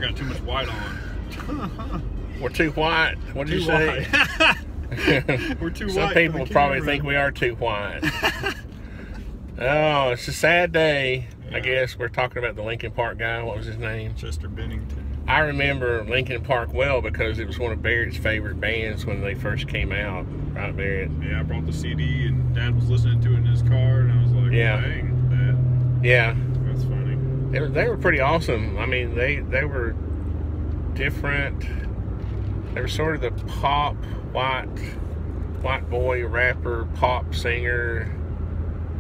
got too much white on. We're too white. What did you say? We're too white. Some people probably think we are too white. Oh, it's a sad day. Yeah. I guess we're talking about the Linkin Park guy. What was his name? Chester Bennington. I remember Linkin Park well because it was one of Barrett's favorite bands when they first came out. Right, Barrett? Yeah, I brought the CD and Dad was listening to it in his car, and I was like, yeah. Dang, that. Yeah. That's funny. They were pretty awesome. I mean, they were different. They were sort of the pop, white boy rapper, pop singer.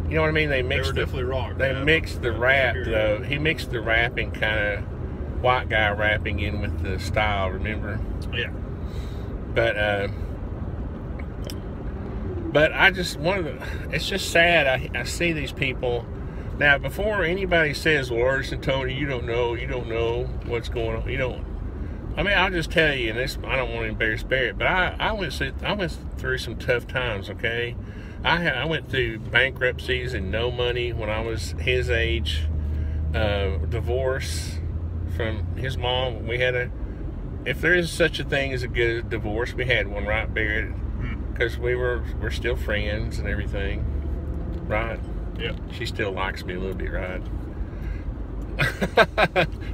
You know what I mean? They were definitely rock. They mixed the rap though. He mixed the rapping kind of white guy rapping in with the style. Remember? Yeah. But I just it's just sad. I see these people now. Before anybody says, "Well, Anderson, Tony, you don't know what's going on. You don't." I mean, I'll just tell you, and this, I don't want to embarrass Barrett, but I went through some tough times. Okay. I went through bankruptcies and no money when I was his age, divorce from his mom. We had if there is such a thing as a good divorce, we had one, right, Barrett? Because we're still friends and everything, right? Yeah. She still likes me a little bit, right?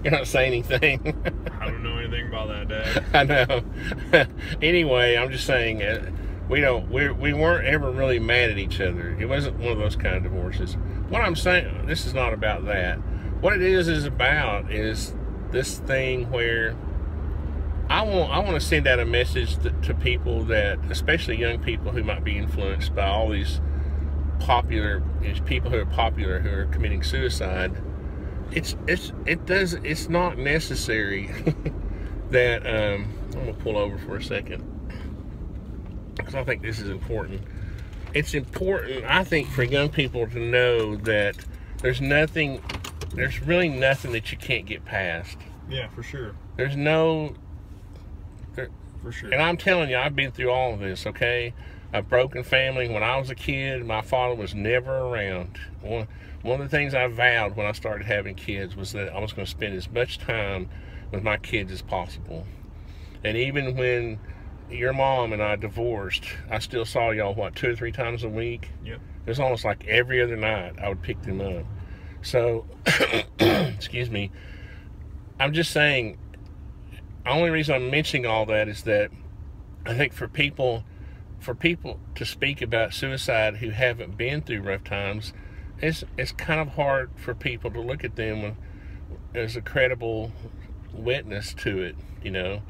You're not saying anything. I don't know anything about that, Dad. I know. Anyway, I'm just saying. We weren't ever really mad at each other. It wasn't one of those kind of divorces. What I'm saying, this is not about that. What it is about is this thing where I want to send out a message to people that, especially young people who might be influenced by all these people who are popular who are committing suicide. It's not necessary that I'm gonna pull over for a second, because I think this is important. It's important, I think, for young people to know that there's really nothing that you can't get past. Yeah, for sure. For sure. And I'm telling you, I've been through all of this, okay? A broken family. When I was a kid, my father was never around. One of the things I vowed when I started having kids was that I was going to spend as much time with my kids as possible. And even when your mom and I divorced, I still saw y'all, 2 or 3 times a week? Yep. It was almost like every other night I would pick them up. So, excuse me, I'm just saying, the only reason I'm mentioning all that is that I think for people to speak about suicide who haven't been through rough times, it's kind of hard for people to look at them as a credible witness to it, you know.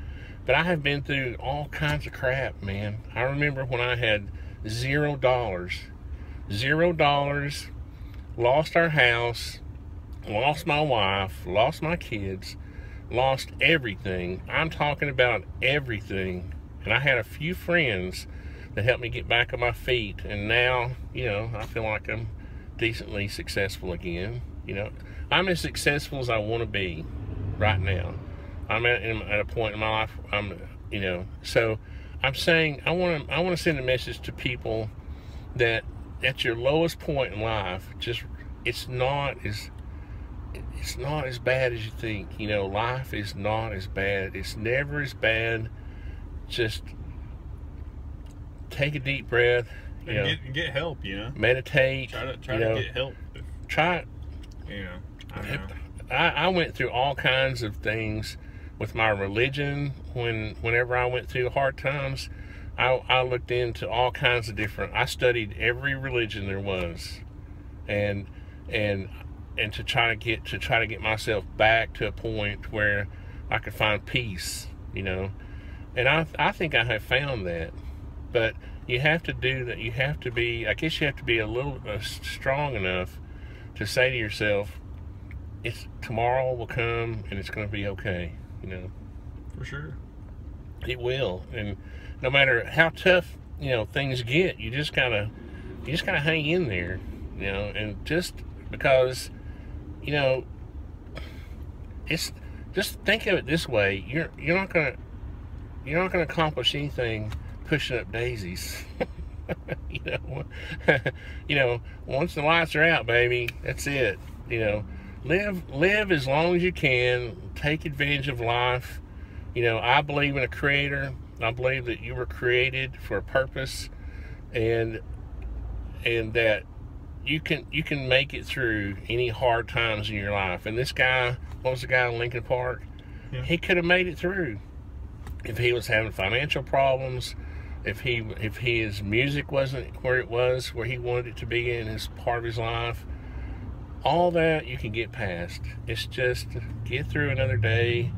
But I have been through all kinds of crap, man. I remember when I had $0, lost our house, lost my wife, lost my kids, lost everything. I'm talking about everything. And I had a few friends that helped me get back on my feet. And now, you know, I feel like I'm decently successful again. You know, I'm as successful as I want to be right now. I'm at a point in my life, you know, so I'm saying I want to send a message to people that at your lowest point in life, it's not as bad as you think. You know, life is not as bad. It's never as Just take a deep breath. Get help. You know, meditate. Try to get help. Try it. Yeah, I know. I went through all kinds of things with my religion. Whenever I went through hard times, I looked into all kinds of different. I studied every religion there was, and to try to get myself back to a point where I could find peace, you know. And I think I have found that. But you have to do that. You have to be, I guess you have to be a little strong enough to say to yourself, tomorrow will come and it's going to be okay, you know. For sure. It will. And no matter how tough, you know, things get, you just gotta hang in there, you know. And just because, you know, it's just think of it this way: you're not gonna accomplish anything pushing up daisies. You know, once the lights are out, baby, that's it. You know, live as long as you can. Take advantage of life. You know, I believe in a creator. I believe that you were created for a purpose, and that you can make it through any hard times in your life. And this guy, what was the guy in Linkin Park? Yeah. He could have made it through. If he was having financial problems, if his music wasn't where it was, where he wanted it to be in his part of his life, all that you can get past. It's just get through another day.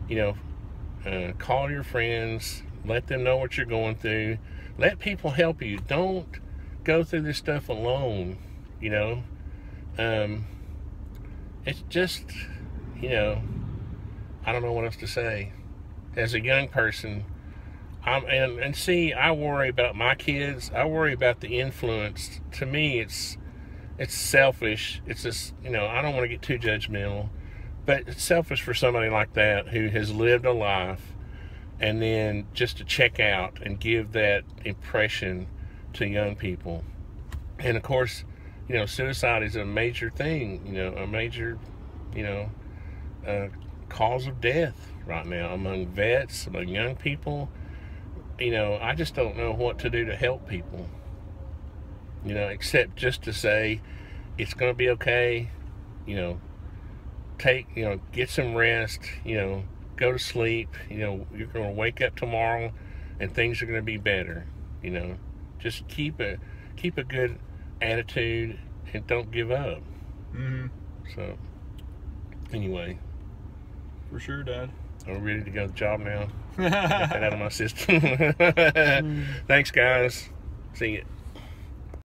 You know, call your friends, let them know what you're going through. Let people help you. Don't go through this stuff alone. You know, it's just, you know, I don't know what else to say. As a young person, and see, I worry about my kids. I worry about the influence. To me, it's selfish. It's just, you know, I don't want to get too judgmental, but it's selfish for somebody like that who has lived a life and then just to check out and give that impression to young people. And of course, you know, suicide is a major thing, you know, a major, you know, cause of death right now among vets, among young people. You know, I just don't know what to do to help people, you know, except just to say it's going to be okay. You know, get some rest, you know, go to sleep. You know, you're going to wake up tomorrow and things are going to be better. You know, just keep a good attitude and don't give up. Mm-hmm. So anyway, For sure, Dad. I'm ready to go to the job now. Get that out of my system. Thanks, guys. See you.